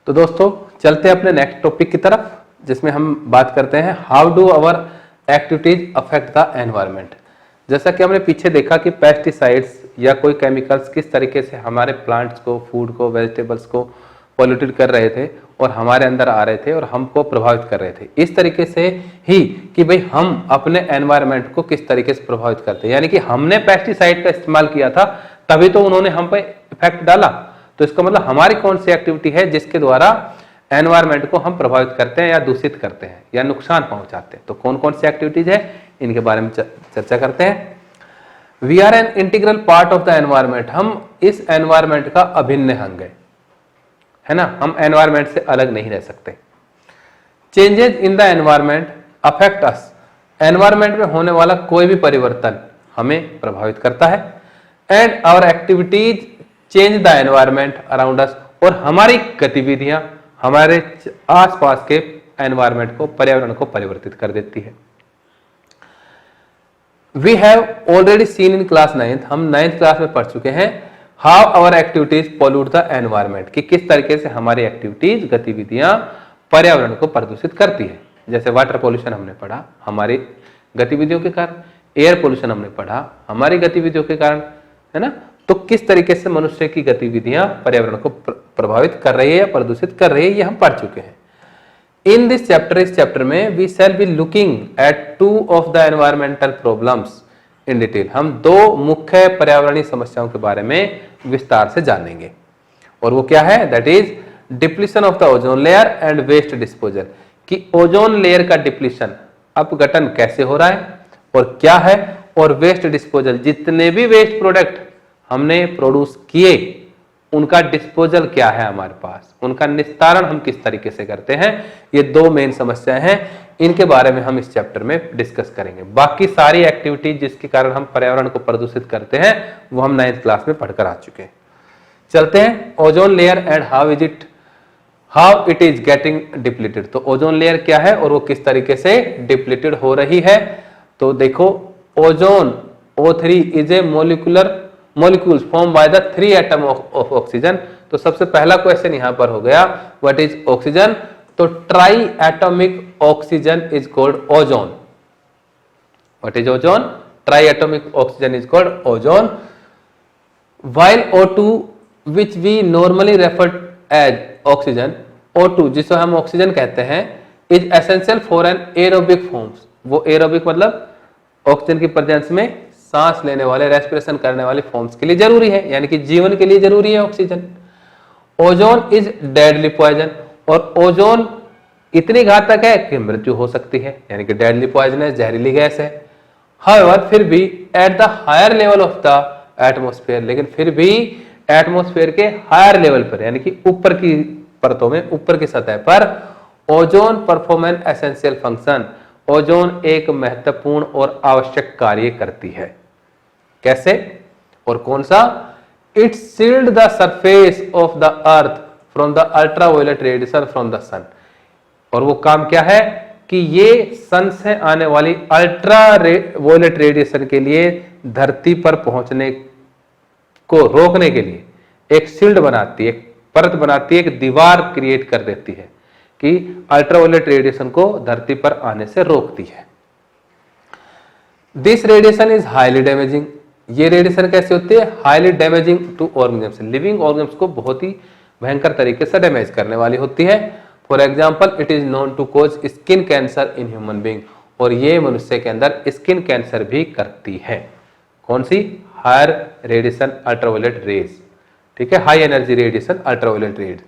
तो दोस्तों चलते हैं अपने नेक्स्ट टॉपिक की तरफ, जिसमें हम बात करते हैं how do our activities affect the environment. जैसा कि हमने पीछे देखा कि पेस्टिसाइड्स या कोई केमिकल्स किस तरीके से हमारे प्लांट्स को, फूड को, वेजिटेबल्स को पॉल्यूटेड कर रहे थे और हमारे अंदर आ रहे थे और हमको प्रभावित कर रहे थे। इस तरीके से ही कि भाई हम अपने एनवायरनमेंट को किस तरीके से प्रभावित करते हैं, यानी कि हमने पेस्टिसाइड का इस्तेमाल किया था तभी तो उन्होंने हम पे इफेक्ट डाला। तो इसका मतलब हमारी कौन सी एक्टिविटी है जिसके द्वारा एनवायरनमेंट को हम प्रभावित करते हैं या दूषित करते हैं या नुकसान पहुंचाते हैं। तो कौन कौन सी एक्टिविटीज है इनके बारे में चर्चा करते हैं। We are an integral part of the environment. हम इस एनवायरनमेंट का अभिन्न अंग है ना, हम एनवायरनमेंट से अलग नहीं रह सकते। Changes in the environment affect us. Environment में होने वाला कोई भी परिवर्तन हमें प्रभावित करता है। And our activities change the environment around us. और हमारी गतिविधियां हमारे आसपास के एनवायरनमेंट को, पर्यावरण को परिवर्तित कर देती है। We have already seen in class 9th, हम 9th क्लास में पढ़ चुके हैं how our activities pollute the environment, कि किस तरीके से हमारी एक्टिविटीज, गतिविधियां पर्यावरण को प्रदूषित करती है। जैसे वाटर पोल्यूशन हमने पढ़ा हमारी गतिविधियों के कारण, एयर पोल्यूशन हमने पढ़ा हमारी गतिविधियों के कारण, है ना। तो किस तरीके से मनुष्य की गतिविधियां पर्यावरण को प्रभावित कर रही है या प्रदूषित कर रही है, ये हम पढ़ चुके हैं। इन दिस चैप्टर, इस चैप्टर में we shall be looking at 2 of the environmental problems in detail. हम 2 मुख्य पर्यावरणीय समस्याओं के बारे में विस्तार से जानेंगे। और वो क्या है? That is depletion of the ozone layer and waste disposal, कि ओजोन लेयर का डिप्लीशन, अपघटन कैसे हो रहा है और क्या है, और वेस्ट डिस्पोजल, जितने भी वेस्ट प्रोडक्ट हमने प्रोड्यूस किए उनका डिस्पोजल क्या है हमारे पास, उनका निस्तारण हम किस तरीके से करते हैं। ये 2 मेन समस्याएं हैं, इनके बारे में हम इस चैप्टर में डिस्कस करेंगे। बाकी सारी एक्टिविटीज जिसके कारण हम पर्यावरण को प्रदूषित करते हैं वो हम 9th क्लास में पढ़कर आ चुके हैं। चलते हैं ozone layer and how it is getting depleted. तो ओजोन लेयर क्या है और वो किस तरीके से डिप्लीटेड हो रही है। तो देखो, ozone O3 is a molecules formed by the 3 atom of oxygen। तो सबसे पहला क्वेश्चन यहां पर हो गया, व्हाट इज ऑक्सीजन। तो try atomic oxygen is called ozone. What is ozone? Try atomic oxygen is called ozone. while O2 which we normally refer as oxygen, O2 जिसे हम ऑक्सीजन कहते हैं, is essential for an aerobic forms। वो aerobic मतलब oxygen की presence में सांस लेने वाले, रेस्पिरेशन करने वाले फॉर्म्स के लिए जरूरी है, यानी कि जीवन के लिए जरूरी है oxygen. Ozone is deadly poison. और ओजोन इतनी घातक है कि मृत्यु हो सकती है, यानी कि डेडली पॉइजनस, जहरीली गैस है। हाउएवर, फिर भी at the higher level of the atmosphere, लेकिन फिर भी एटमॉस्फेयर के हायर लेवल पर, यानी कि ऊपर की परतों में, ऊपर की सतह पर ozone perform an essential function. Ozone एक महत्वपूर्ण और आवश्यक कार्य करती है। कैसे और कौन सा? It shield the surface of the earth from the ultraviolet radiation from the sun. और वो काम क्या है कि ये सन से आने वाली अल्ट्रावायलेट रेडिएशन के लिए धरती पर पहुंचने को रोकने के लिए एक शील्ड बनाती है, एक परत बनाती है, एक दीवार क्रिएट कर देती है कि अल्ट्रावायलेट रेडिएशन को धरती पर आने से रोकती है। This radiation is highly damaging. ये रेडिएशन कैसे होती है? Highly damaging to organisms, living organisms को बहुत ही भयंकर तरीके से डैमेज करने वाली होती है। For example, it is known to cause skin cancer in human being. और ये मनुष्य के अंदर स्किन कैंसर भी करती है। कौन सी? हायर रेडिएशन अल्ट्रावायलेट रेज, ठीक है, high energy radiation ultraviolet rays.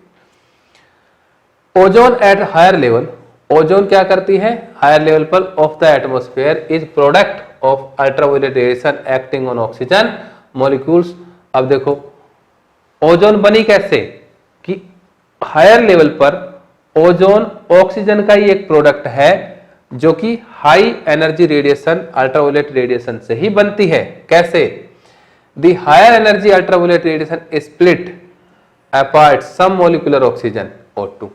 Ozone at higher level, ozone क्या करती है? हायर लेवल पर of the atmosphere is product of ultraviolet radiation acting on oxygen molecules. अब देखो, ओजोन बनी कैसे कि हायर लेवल पर ओजोन ऑक्सीजन का ही एक प्रोडक्ट है जो कि high energy radiation ultraviolet radiation से ही बनती है। कैसे? The higher energy ultraviolet radiation split apart some molecular oxygen O2।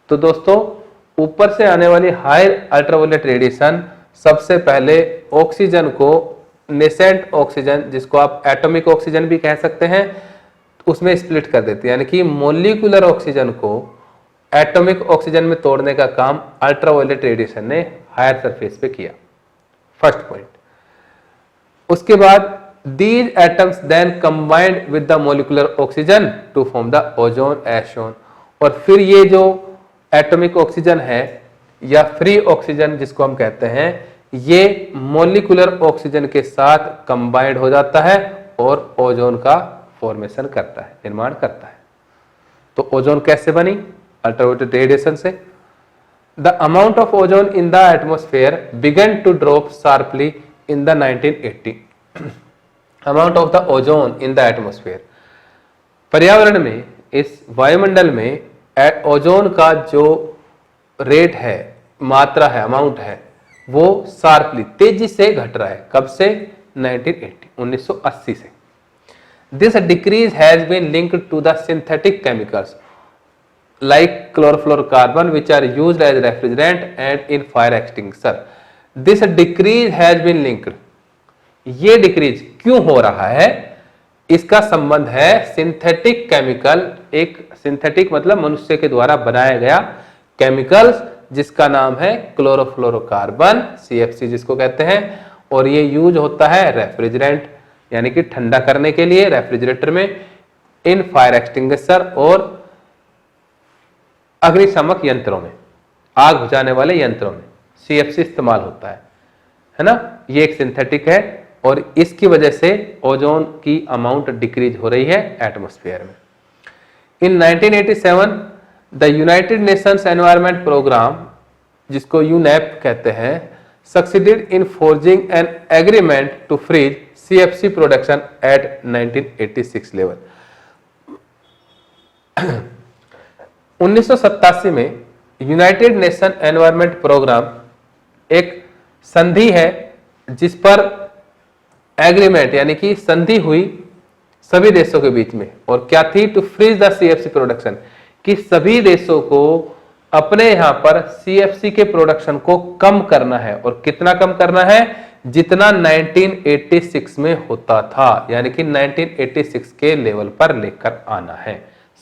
तो दोस्तों, ऊपर से आने वाली हायर अल्ट्रावायलेट रेडिएशन सबसे पहले ऑक्सीजन को, नेसेंट ऑक्सीजन जिसको आप एटॉमिक ऑक्सीजन भी कह सकते हैं, उसमें स्प्लिट कर देती है, यानी कि मॉलिक्यूलर ऑक्सीजन को एटॉमिक ऑक्सीजन में तोड़ने का काम अल्ट्रावायलेट रेडिएशन ने हायर सरफेस पे किया। First point. उसके बाद these atoms then combined with the molecular oxygen to form the ozone as shown। और फिर ये जो एटॉमिक ऑक्सीजन है या फ्री ऑक्सीजन जिसको हम कहते हैं, ये मोलिकुलर ऑक्सीजन के साथ कंबाइंड हो जाता है और ओजोन का फॉर्मेशन करता है, निर्माण करता है। तो ओजोन कैसे बनी? अल्ट्रावायलेट रेडिएशन से। The amount of ozone in the atmosphere began to drop sharply in the 1980। Amount of the ozone in the atmosphere, पर्यावरण में, इस वायुमंडल में ओजोन का जो रेट है, मात्रा है, अमाउंट है, वो शार्पली, तेजी से घट रहा है। कब से? 1980 से। This decrease has been linked to the synthetic chemicals like chlorofluorocarbon which are used as refrigerant and in fire extinguisher। this decrease has been linked। ये डिक्रीज क्यों हो रहा है? इसका संबंध है सिंथेटिक केमिकल, एक सिंथेटिक मतलब मनुष्य के द्वारा बनाया गया केमिकल्स जिसका नाम है क्लोरोफ्लोरोकार्बन, CFC जिसको कहते हैं, और ये यूज होता है रेफ्रिजरेंट यानी कि ठंडा करने के लिए रेफ्रिजरेटर में, इन फायर एक्सटिंग्विशर और अग्निशामक यंत्रों में, आग बुझाने वाले यंत्रों में CFC इस्तेमाल होता है ना। ये एक सिंथेटिक है और इसकी वजह से ओजोन की अमाउंट डिक्रीज हो रही है एटमॉस्फेयर में। In 1987 the United Nations environment programme, जिसको यूनेप कहते हैं, succeeded in forging an agreement to freeze CFC production at 1986 level. 1987 में यूनाइटेड नेशन एनवायरनमेंट प्रोग्राम एक संधि है जिस पर एग्रीमेंट यानी कि संधि हुई सभी देशों के बीच में, और क्या थी? To freeze the CFC production, कि सभी देशों को अपने यहां पर CFC के प्रोडक्शन को कम करना है। और कितना कम करना है? जितना 1986 में होता था, यानी कि 1986 के लेवल पर लेकर आना है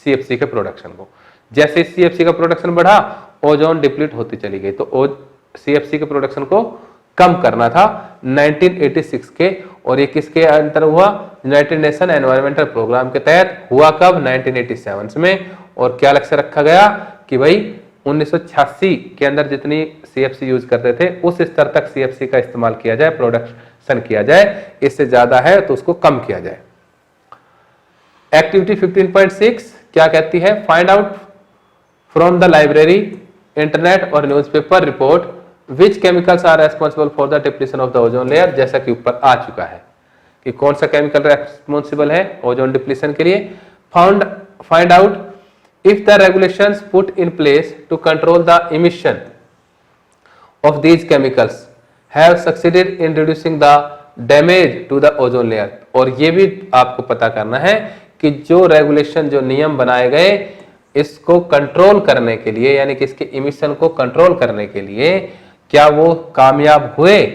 CFC के प्रोडक्शन को। जैसे CFC का प्रोडक्शन बढ़ा, ओजोन डिप्लीट होती चली गई, तो CFC के प्रोडक्शन को कम करना था 1986 के, और ये किसके अंतर हुआ? यूनाइटेड नेशन एनवायरमेंटल प्रोग्राम के तहत हुआ। कब? 1987 में। और क्या लक्ष्य रखा गया कि भाई 1986 के अंदर जितनी CFC यूज करते थे उस स्तर तक CFC का इस्तेमाल किया जाए, प्रोडक्शन किया जाए, इससे ज्यादा है तो उसको कम किया जाए। एक्टिविटी 15.6 क्या कहती है? Find out from the library, internet और newspaper report which chemicals are responsible for the depletion of the ozone layer. जैसा कि ऊपर आ चुका है कि कौन सा केमिकल रेस्पॉन्सिबल है ओजोन डिप्लीशन के लिए। Find out if the regulations put in place to control the emission of these chemicals have succeeded in reducing the damage to the ozone layer। और ये भी आपको पता करना है कि जो रेगुलेशन, जो नियम बनाए गए इसको कंट्रोल करने के लिए, यानी कि इसके इमिशन को कंट्रोल करने के लिए, क्या वो कामयाब हुए?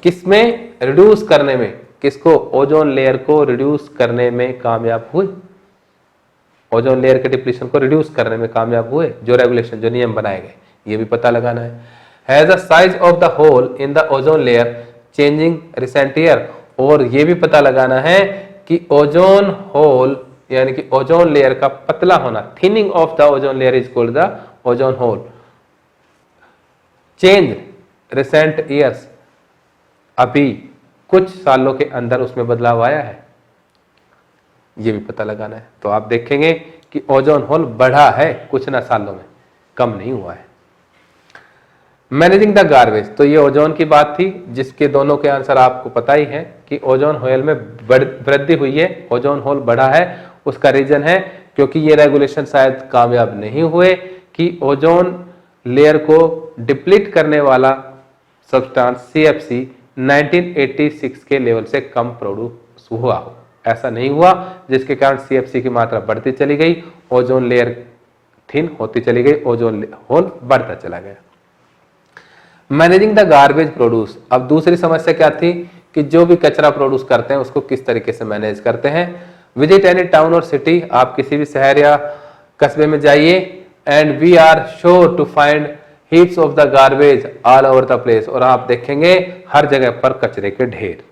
किसमें? रिड्यूस करने में। किसको? ओजोन लेयर को रिड्यूस करने में कामयाब हुए। ओजोन लेयर के डिप्लीशन को रिड्यूस करने में कामयाब हुए जो रेगुलेशन, जो नियम बनाए गए, ये भी पता लगाना है। Has the size of the hole in the ozone layer changing recent year. और ये भी पता लगाना है कि ओजोन होल यानी कि ओजोन लेयर का पतला होना, thinning of the ozone layer is called the ozone hole, change recent years, अभी कुछ सालों के अंदर उसमें बदलाव आया है, ये भी पता लगाना है। तो आप देखेंगे कि ओजोन होल बढ़ा है कुछ ना सालों में, कम नहीं हुआ है। मैनेजिंग द गार्बेज, तो ये ओजोन की बात थी जिसके दोनों के आंसर आपको पता ही है कि ओजोन होल में वृद्धि हुई है, ओजोन होल बढ़ा है। उसका रीजन है क्योंकि ये रेगुलेशन शायद कामयाब नहीं हुए कि ओजोन लेयर को डिप्लीट करने वाला सब्सटेंस CFC 1986 के लेवल से कम प्रोड्यूस हुआ हो। ऐसा नहीं हुआ, जिसके कारण CFC की मात्रा बढ़ती चली गई, ओजोन लेयर थिन होती चली गई, ओजोन होल बढ़ता चला गया। मैनेजिंग द गार्बेज प्रोड्यूस, अब दूसरी समस्या क्या थी कि जो भी कचरा प्रोड्यूस करते हैं उसको किस तरीके से मैनेज करते हैं। विजिट एनी टाउन और सिटी, आप किसी भी शहर या कस्बे में जाइए and we are sure to find heaps of the garbage all over the place, और आप देखेंगे हर जगह पर कचरे के ढेर।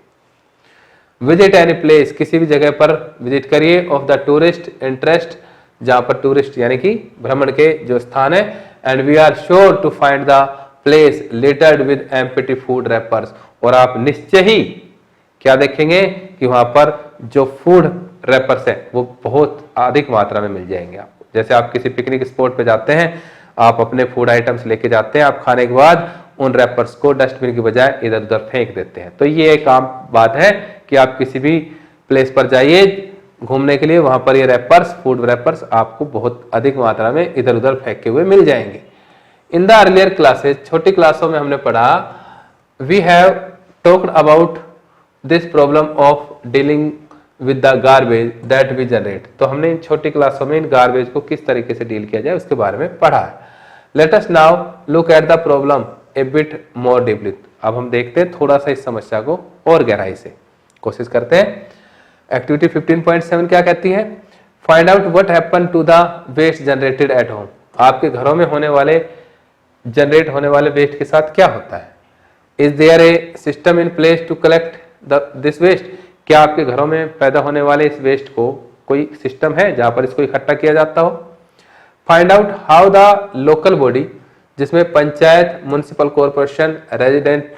विजिट एनी प्लेस, किसी भी जगह पर विजिट करिए ऑफ द टूरिस्ट इंटरेस्ट, जहां पर टूरिस्ट यानी कि भ्रमण के जो स्थान है, and we are sure to find the place littered with empty food wrappers, और आप निश्चय ही क्या देखेंगे कि वहां पर जो फूड रैपर्स है वो बहुत अधिक मात्रा में मिल जाएंगे आपको। जैसे आप किसी पिकनिक स्पॉट पे जाते हैं, आप अपने फूड आइटम्स लेके जाते हैं, आप खाने के बाद उन रैपर्स को डस्टबिन की बजाय इधर उधर फेंक देते हैं। तो ये एक आम बात है कि आप किसी भी प्लेस पर जाइए घूमने के लिए, वहां पर ये रैपर्स, फूड रैपर्स आपको बहुत अधिक मात्रा में इधर उधर फेंके हुए मिल जाएंगे। इन द अर्लियर क्लासेस, छोटी क्लासों में हमने पढ़ा, we have talked about this problem of dealing with the garbage that we generate. तो हमने इन छोटी क्लासों में इन गार्बेज को किस तरीके से डील किया जाए उसके बारे में पढ़ा है। Let us now look at the problem A bit more deeply. अब हम देखते हैं थोड़ा सा इस समस्या को और गहराई से, कोशिश करते हैं। एक्टिविटी 15.7 क्या कहती है? Find out what happen to the waste generated at home. आपके घरों में होने वाले, जनरेट होने वाले वेस्ट के साथ क्या होता है? Is there a system in place to collect this waste. क्या आपके घरों में पैदा होने वाले इस वेस्ट को कोई सिस्टम है जहां पर इसको इकट्ठा किया जाता हो? Find out how the local body, जिसमें panchayat, municipal corporation, resident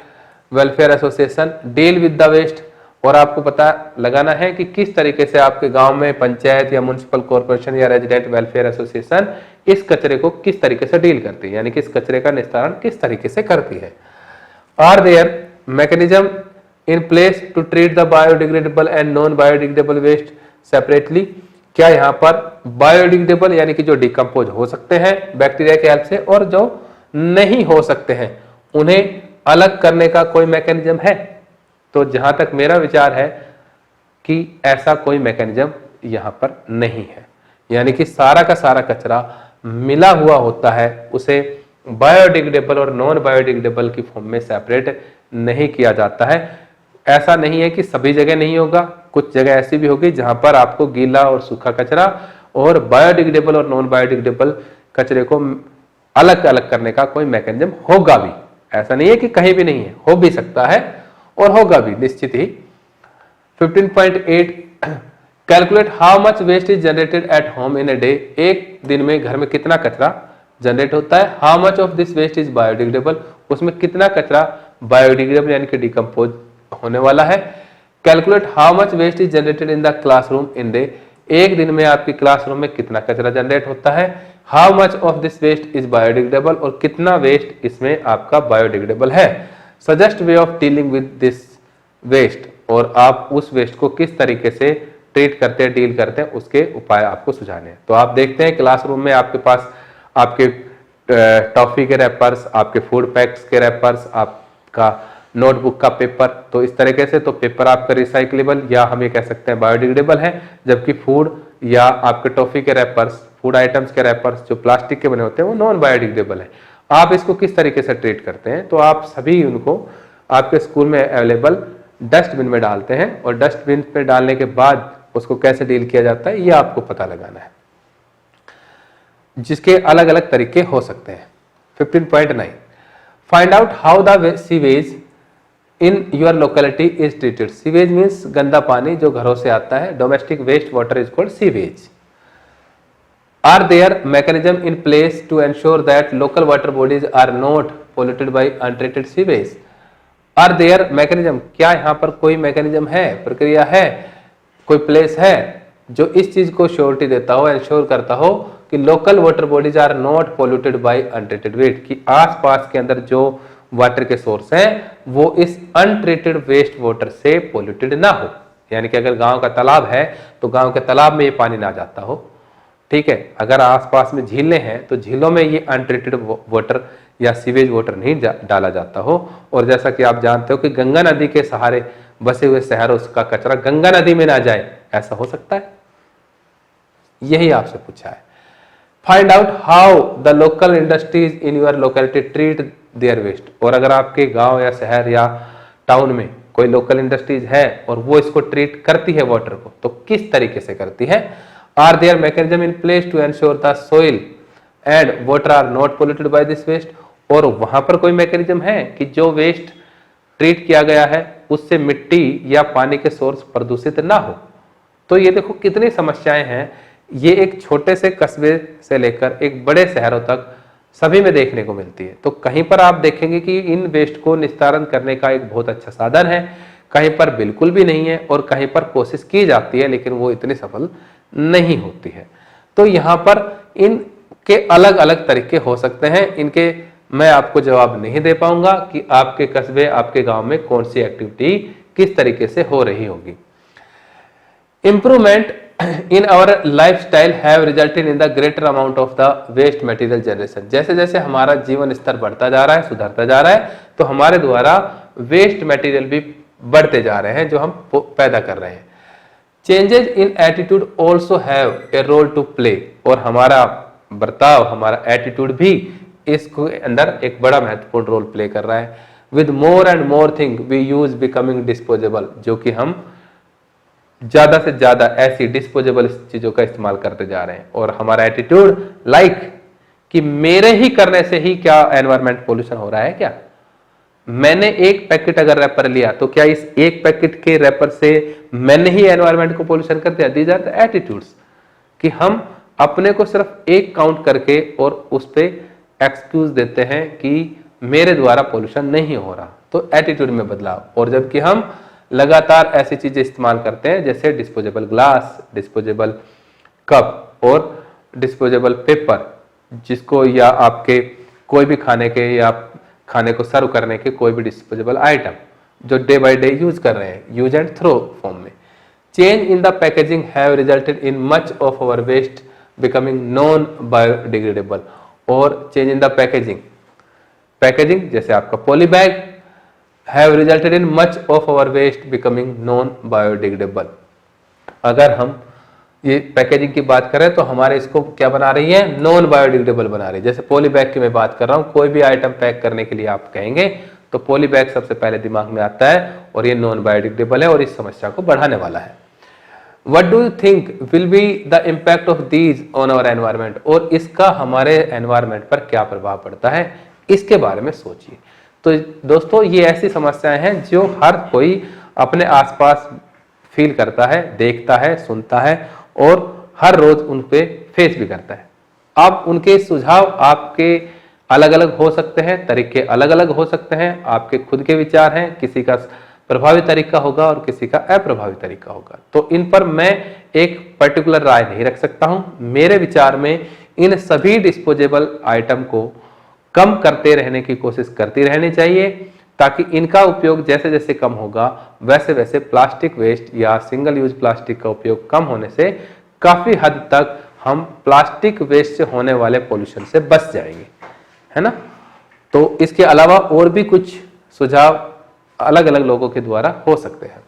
welfare association deal with the waste, और आपको पता लगाना है कि किस तरीके से आपके गांव में पंचायत या म्युनिसिपल कॉर्पोरेशन या रेजिडेंट वेलफेयर एसोसिएशन इस कचरे को किस तरीके से डील करती है, यानी कि इस कचरे का निस्तारण किस तरीके से करती है। Are there mechanism in place to treat the biodegradable and non biodegradable waste separately. क्या यहाँ पर बायोडिग्रेडेबल यानी कि जो डिकम्पोज हो सकते हैं बैक्टीरिया के हेल्प से, और जो नहीं हो सकते हैं उन्हें अलग करने का कोई मैकेनिज्म है? तो जहां तक मेरा विचार है कि ऐसा कोई मैकेनिज्म यहां पर नहीं है, यानी कि सारा का सारा कचरा मिला हुआ होता है, उसे बायोडिग्रेडेबल और नॉन बायोडिग्रेडेबल की फॉर्म में सेपरेट नहीं किया जाता है। ऐसा नहीं है कि सभी जगह नहीं होगा, कुछ जगह ऐसी भी होगी जहां पर आपको गीला और सूखा कचरा और बायोडिग्रेडेबल और नॉन बायोडिग्रेडेबल कचरे को अलग अलग करने का कोई मैकेनिज्म होगा भी। ऐसा नहीं है कि कहीं भी नहीं है, हो भी सकता है और होगा भी निश्चित ही। 15.8 calculate how much waste is generated at home in a day. एक दिन में घर में कितना कचरा जनरेट होता है? How much of this waste is biodegradable, उसमें कितना कचरा बायोडिग्रेडेबल यानी कि डिकम्पोज होने वाला है। Calculate how much waste is generated in the classroom in day. एक दिन में आपकी क्लासरूम में कितना कचरा जनरेट होता है? How much of this waste is biodegradable, और कितना वेस्ट इसमें आपका बायोडिग्रेडेबल है। Suggest way of dealing with this waste, और आप उस वेस्ट को किस तरीके से ट्रीट करते हैं, डील करते हैं, उसके उपाय आपको सुझाने हैं। तो आप देखते हैं क्लासरूम में आपके पास आपके टॉफी के रैपर्स, आपके फूड पैक्स के रैपर्स, आपका नोटबुक का पेपर, तो इस तरीके से तो पेपर आपका रिसाइक्लेबल या हम ये कह सकते हैं बायोडिग्रेडेबल है, जबकि फूड या आपके टॉफी के रैपर्स, फूड आइटम्स के रैपर्स जो प्लास्टिक के बने होते हैं वो नॉन बायोडिग्रेडेबल है। आप इसको किस तरीके से ट्रीट करते हैं? तो आप सभी उनको आपके स्कूल में अवेलेबल डस्टबिन में डालते हैं, और डस्टबिन में डालने के बाद उसको कैसे डील किया जाता है ये आपको पता लगाना है, जिसके अलग अलग तरीके हो सकते हैं। 15.9 find out how the sewage in your locality is treated. Sewage means गंदा पानी जो घरों से आता है। Domestic waste water is called sewage. Are there mechanism in place to ensure that local water bodies are not polluted by untreated sewage. Are there mechanism, क्या यहाँ पर कोई मैकेनिज्म है, प्रक्रिया है, कोई प्लेस है जो इस चीज को श्योरिटी देता हो, एंश्योर करता हो कि local water bodies are not polluted by untreated waste, कि आसपास के अंदर जो वाटर के सोर्स हैं वो इस अनट्रीटेड वेस्ट वाटर से पोल्यूटेड ना हो। यानी कि अगर गांव का तालाब है तो गांव के तालाब में ये पानी ना जाता हो, ठीक है। अगर आसपास में झीलें हैं तो झीलों में ये अनट्रीटेड वाटर या सीवेज वाटर नहीं डाला जाता हो। और जैसा कि आप जानते हो कि गंगा नदी के सहारे बसे हुए शहरों का कचरा गंगा नदी में ना जाए, ऐसा हो सकता है? यही आपसे पूछा है। Find out how the local industries in your locality treat their waste. और अगर आपके गांव या शहर या टाउन में कोई लोकल इंडस्ट्रीज है और वो इसको ट्रीट करती है वाटर को, तो किस तरीके से करती है? Are there mechanism in place to ensure the soil and water are not polluted by this waste, और वहां पर कोई मैकेनिज्म है कि जो वेस्ट ट्रीट किया गया है उससे मिट्टी या पानी के सोर्स प्रदूषित ना हो। तो ये देखो कितनी समस्याएं हैं, ये एक छोटे से कस्बे से लेकर एक बड़े शहरों तक सभी में देखने को मिलती है। तो कहीं पर आप देखेंगे कि इन वेस्ट को निस्तारण करने का एक बहुत अच्छा साधन है, कहीं पर बिल्कुल भी नहीं है, और कहीं पर कोशिश की जाती है लेकिन वो इतनी सफल नहीं होती है। तो यहाँ पर इनके अलग अलग तरीके हो सकते हैं, इनके मैं आपको जवाब नहीं दे पाऊंगा कि आपके कस्बे आपके गांव में कौन सी एक्टिविटी किस तरीके से हो रही होगी। Improvement in our lifestyle have resulted in the greater amount of the waste material generation। जैसे जैसे हमारा जीवन स्तर बढ़ता जा रहा है, सुधरता जा रहा है, तो हमारे द्वारा वेस्ट मटेरियल भी बढ़ते जा रहे हैं जो हम पैदा कर रहे हैं। Changes in attitude also have a role to play, और हमारा बर्ताव, हमारा एटीट्यूड भी इसके अंदर एक बड़ा महत्वपूर्ण रोल प्ले कर रहा है। With more and more thing we use becoming disposable, जो कि हम ज्यादा से ज्यादा ऐसी डिस्पोजेबल चीजों का इस्तेमाल करते जा रहे हैं, और हमारा एटीट्यूड लाइक कि मेरे ही करने से ही क्या एनवायरमेंट पोल्यूशन हो रहा है क्या? मैंने एक पैकेट अगर रैपर लिया तो क्या इस एक पैकेट के रैपर से मैंने ही एनवायरमेंट को पोल्यूशन कर दिया? दीज आर द एटीट्यूड्स, कि हम अपने को सिर्फ एक काउंट करके और उस पर एक्सक्यूज देते हैं कि मेरे द्वारा पोल्यूशन नहीं हो रहा। तो एटीट्यूड में बदलाव, और जबकि हम लगातार ऐसी चीजें इस्तेमाल करते हैं जैसे डिस्पोजेबल ग्लास, डिस्पोजेबल कप और डिस्पोजेबल पेपर, जिसको या आपके कोई भी खाने के या खाने को सर्व करने के कोई भी डिस्पोजेबल आइटम जो डे बाय डे यूज कर रहे हैं, यूज एंड थ्रो फॉर्म में। Change in the packaging have resulted in much of our waste becoming non biodegradable, और चेंज इन द पैकेजिंग जैसे आपका poly bag have resulted in much of our waste becoming non biodegradable। अगर हम ये packaging की बात करें तो हमारे इसको क्या बना रही है? नॉन बायोडिग्रेडेबल बना रही है। जैसे पॉली बैग की मैं बात कर रहा हूँ, कोई भी आइटम पैक करने के लिए आप कहेंगे तो पॉली बैग सबसे पहले दिमाग में आता है, और ये नॉन बायोडिग्रेडेबल है और इस समस्या को बढ़ाने वाला है। What do you think will be the impact of these on our environment? और इसका हमारे एनवायरमेंट पर क्या प्रभाव पड़ता है, इसके बारे में सोचिए। तो दोस्तों ये ऐसी समस्याएं हैं जो हर कोई अपने आसपास फील करता है, देखता है, सुनता है और हर रोज उन पे फेस भी करता है। अब उनके सुझाव आपके अलग अलग हो सकते हैं, तरीके अलग अलग हो सकते हैं, आपके खुद के विचार हैं, किसी का प्रभावी तरीका होगा और किसी का अप्रभावी तरीका होगा। तो इन पर मैं एक पर्टिकुलर राय नहीं रख सकता हूं। मेरे विचार में इन सभी डिस्पोजेबल आइटम को कम करते रहने की कोशिश करती रहनी चाहिए, ताकि इनका उपयोग जैसे जैसे कम होगा वैसे वैसे प्लास्टिक वेस्ट या सिंगल यूज प्लास्टिक का उपयोग कम होने से काफी हद तक हम प्लास्टिक वेस्ट से होने वाले पोल्यूशन से बच जाएंगे, है ना। तो इसके अलावा और भी कुछ सुझाव अलग अलग लोगों के द्वारा हो सकते हैं।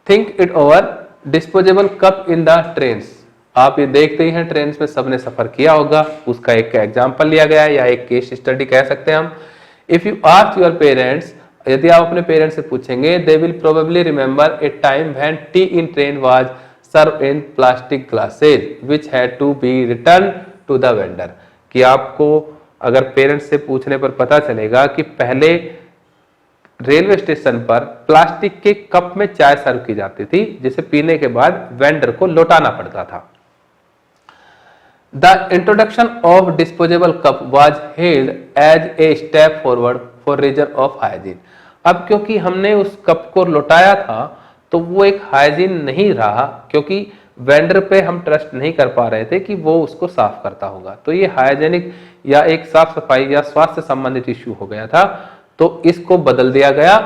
Think it over, disposable cup in the trains. आप ये देखते ही हैं ट्रेन में सबने सफर किया होगा, उसका एक एग्जाम्पल लिया गया है या एक केस स्टडी कह सकते हैं हम। If you ask your parents, यदि आप अपने पेरेंट्स से पूछेंगे, they will probably remember a time when tea in train was serve in plastic glasses which had to be return to the vendor. कि आपको अगर पेरेंट्स से पूछने पर पता चलेगा कि पहले रेलवे स्टेशन पर प्लास्टिक के कप में चाय सर्व की जाती थी, जिसे पीने के बाद वेंडर को लौटाना पड़ता था। The introduction of disposable cup was hailed as a step forward for reason of hygiene। अब क्योंकि हमने उस कप को लौटाया था तो वो एक हाइजीन नहीं रहा, क्योंकि वेंडर पे हम ट्रस्ट नहीं कर पा रहे थे कि वो उसको साफ करता होगा। तो ये हाइजेनिक या एक साफ सफाई या स्वास्थ्य संबंधित इश्यू हो गया था, तो इसको बदल दिया गया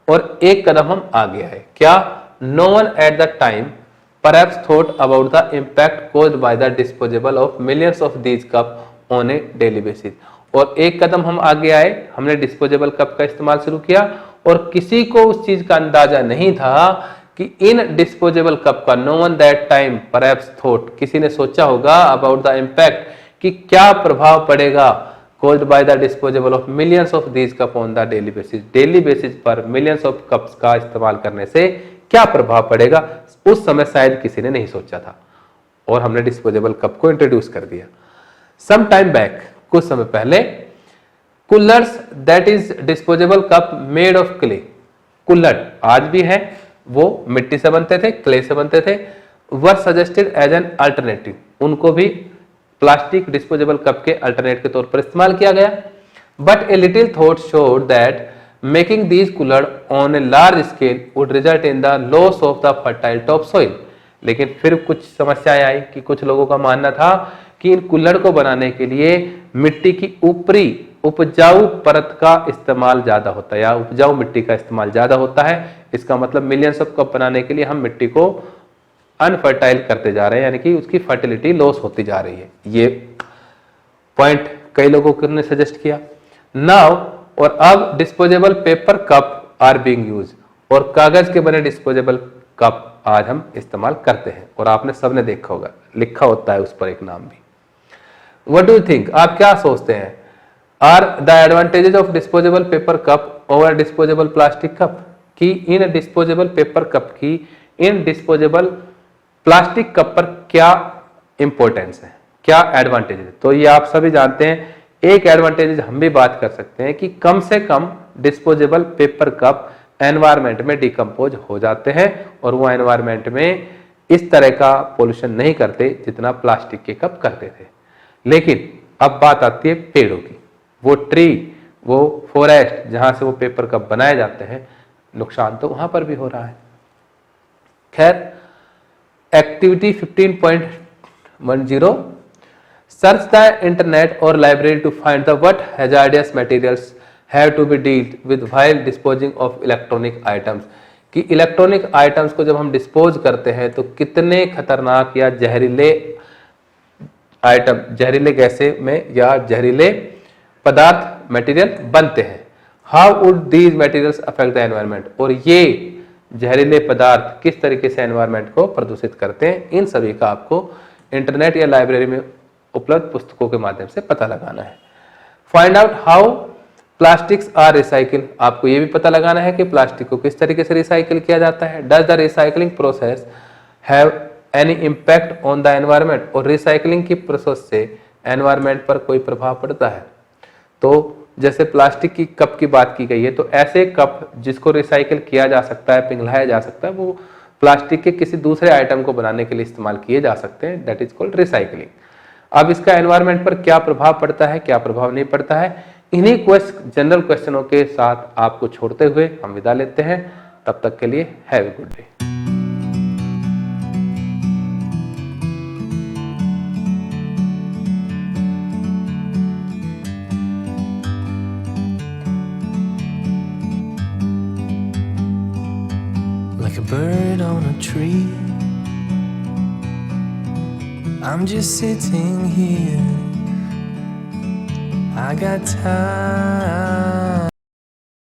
और एक कदम हम आगे आए। क्या? No one at the time perhaps thought about the impact caused by the disposal of millions of these cup on a daily basis। और एक कदम हम आगे आए, हमने डिस्पोजेबल कप का इस्तेमाल शुरू किया और किसी को उस चीज का अंदाजा नहीं था कि इन डिस्पोजेबल कप का no one that time perhaps thought, किसी ने सोचा होगा अबाउट द इम्पैक्ट कि क्या प्रभाव पड़ेगा caused by the disposal of millions of these cup on the daily basis। Daily basis पर मिलियंस ऑफ कप्स का इस्तेमाल करने से क्या प्रभाव पड़ेगा, उस समय शायद किसी ने नहीं सोचा था और हमने डिस्पोजेबल कप को इंट्रोड्यूस कर दिया। सम टाइम बैक, कुछ समय पहले, kulhars that is disposable cup made of clay, कुल्लड़ आज भी है, वो मिट्टी से बनते थे, क्ले से बनते थे, were suggested as an alternative, उनको भी प्लास्टिक डिस्पोजेबल कप के अल्टरनेट के तौर पर इस्तेमाल किया गया। But a little thought showed that making these kulhad on a large scale would result in the loss of the fertile top soil, लेकिन फिर कुछ समस्याएं आई कि कुछ लोगों का मानना था कि इन कुल्हड़ को बनाने के लिए मिट्टी की ऊपरी उपजाऊ परत का इस्तेमाल ज्यादा होता है, या उपजाऊ मिट्टी का इस्तेमाल ज्यादा होता है। इसका मतलब मिलियंस ऑफ कप बनाने के लिए हम मिट्टी को अनफर्टाइल करते जा रहे हैं, यानी कि उसकी फर्टिलिटी लॉस होती जा रही है। ये पॉइंट कई लोगों ने सजेस्ट किया। नाउ, और अब disposable paper cup are being use, और कागज के बने डिस्पोजेबल कप आज हम इस्तेमाल करते हैं, और आपने सबने देखा होगा, लिखा होता है उस पर एक नाम भी। व्हाट डू यू थिंक, आप क्या सोचते हैं, are the advantages of disposable paper cup over disposable plastic cup, कि इन डिस्पोजेबल पेपर कप की इन डिस्पोजेबल प्लास्टिक कप पर क्या इंपॉर्टेंस है, क्या एडवांटेज है? तो ये आप सभी जानते हैं। एक एडवांटेज हम भी बात कर सकते हैं कि कम से कम डिस्पोजेबल पेपर कप एनवायरमेंट में डिकम्पोज हो जाते हैं, और वो एनवायरमेंट में इस तरह का पोल्यूशन नहीं करते जितना प्लास्टिक के कप करते थे। लेकिन अब बात आती है पेड़ों की, वो ट्री, वो फॉरेस्ट जहां से वो पेपर कप बनाए जाते हैं, नुकसान तो वहां पर भी हो रहा है। खैर, activity 15.10, search the internet or library to find the what hazardous materials have to be dealt with while disposing of electronic items, कि इलेक्ट्रॉनिक आइटम्स को जब हम डिस्पोज करते हैं तो कितने खतरनाक या जहरीले आइटम, जहरीले गैसें में या जहरीले पदार्थ मटेरियल बनते हैं। How would these materials affect the environment, और ये जहरीले पदार्थ किस तरीके से एनवायरनमेंट को प्रदूषित करते हैं, इन सभी का आपको इंटरनेट या लाइब्रेरी में उपलब्ध पुस्तकों के माध्यम से पता लगाना है। Find out how plastics are recycle, आपको यह भी पता लगाना है कि प्लास्टिक को किस तरीके से रिसाइकिल किया जाता है। Does the recycling process have any impact on the environment, और रिसाइकलिंग की प्रोसेस से एनवायरनमेंट पर कोई प्रभाव पड़ता है? तो जैसे प्लास्टिक की कप की बात की गई है, तो ऐसे कप जिसको रिसाइकिल किया जा सकता है, पिघलाया जा सकता है, वो प्लास्टिक के किसी दूसरे आइटम को बनाने के लिए इस्तेमाल किए जा सकते हैं, दैट इज कॉल्ड रिसाइकलिंग। अब इसका एनवायरनमेंट पर क्या प्रभाव पड़ता है, क्या प्रभाव नहीं पड़ता है, इन्हीं जनरल क्वेश्चनों के साथ आपको छोड़ते हुए हम विदा लेते हैं। तब तक के लिए have a good day. Like a bird on a tree, I'm just sitting here. I got time.